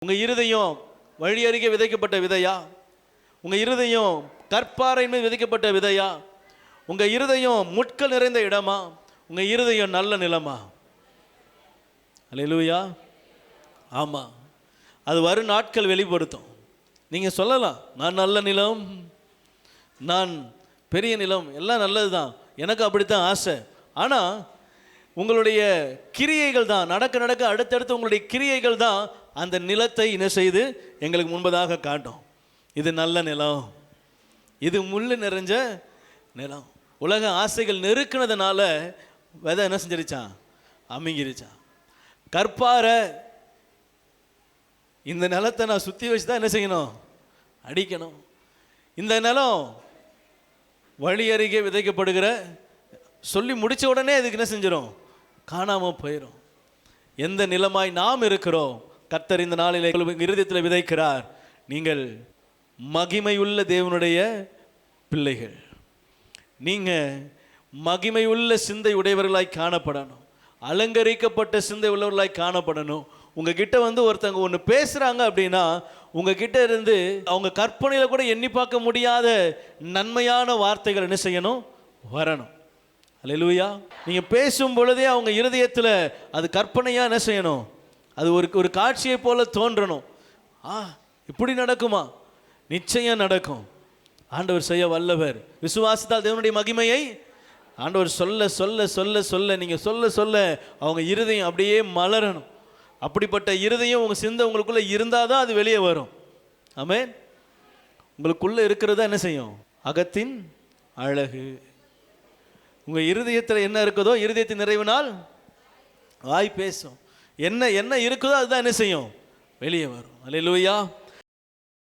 உங்கள் இருதயம் வழி அருகே விதைக்கப்பட்ட விதையா? உங்கள் இருதயம் கற்பாறையின் மீது விதைக்கப்பட்ட விதையா? உங்கள் இருதயம் முட்கள் நிறைந்த இடமா? உங்கள் இருதயம் நல்ல நிலமா? அல்லேலூயா. ஆமாம், அது வரும் நாட்கள் வெளிப்படுத்தும். நீங்கள் சொல்லலாம், நான் நல்ல நிலம், நான் பெரிய நிலம், எல்லாம் நல்லது தான், எனக்கு அப்படித்தான் ஆசை. ஆனால் உங்களுடைய கிரியைகள் தான் நடக்க நடக்க அடுத்தடுத்து உங்களுடைய கிரியைகள் தான் அந்த நிலத்தை என்ன செய்து எங்களுக்கு முன்பதாக காட்டும். இது நல்ல நிலம், இது முள் நிறைஞ்ச நிலம். உலக ஆசைகள் நெருக்கினதுனால விதை என்ன செஞ்சிருச்சான்? அமுங்கிருச்சான். கற்பாறை, இந்த நிலத்தை நான் சுற்றி வச்சு தான் என்ன செய்யணும்? அடிக்கணும். இந்த நிலம் வழி அருகே விதைக்கப்படுகிற சொல்லி முடித்த உடனே இதுக்கு என்ன செஞ்சிடும்? காணாமல் போயிடும். எந்த நிலமாய் நாம் இருக்கிறோம், கர்த்தர் இந்த நாளில் இருதயத்தில் விதைக்கிறார். நீங்கள் மகிமையுள்ள தேவனுடைய பிள்ளைகள், நீங்கள் மகிமையுள்ள சிந்தை உடையவர்களாய் காணப்படணும், அலங்கரிக்கப்பட்ட சிந்தை உள்ளவர்களாய் காணப்படணும். உங்ககிட்ட ஒருத்தவங்க ஒன்று பேசுகிறாங்க அப்படின்னா உங்ககிட்ட இருந்து அவங்க கற்பனையில் கூட எண்ணி பார்க்க முடியாத நன்மையான வார்த்தைகள் என்ன செய்யணும்? வரணும். அல்லேலூயா. நீங்கள் பேசும் பொழுதே அவங்க இருதயத்தில் அது கற்பனையாக என்ன செய்யணும்? அது ஒரு காட்சியை போல தோன்றணும். இப்படி நடக்குமா? நிச்சயம் நடக்கும். ஆண்டவர் செய்ய வல்லவர். விசுவாசத்தால் தேவனுடைய மகிமையை ஆண்டவர் சொல்ல சொல்ல சொல்ல சொல்ல நீங்கள் சொல்ல சொல்ல அவங்க இருதயம் அப்படியே மலரணும். அப்படிப்பட்ட இருதயம் உங்கள் சிந்தை உங்களுக்குள்ளே இருந்தால் தான் அது வெளியே வரும். ஆமென். உங்களுக்குள்ளே இருக்கிறதா என்ன செய்யும்? அகத்தின் அழகு. உங்கள் இருதயத்தில் என்ன இருக்குதோ, இருதயத்தின் நிறைவினால் வாய் பேசும். என்ன என்ன இருக்குதோ அதுதான் என்ன செய்யும்? வெளியே வரும். அல்லேலூயா.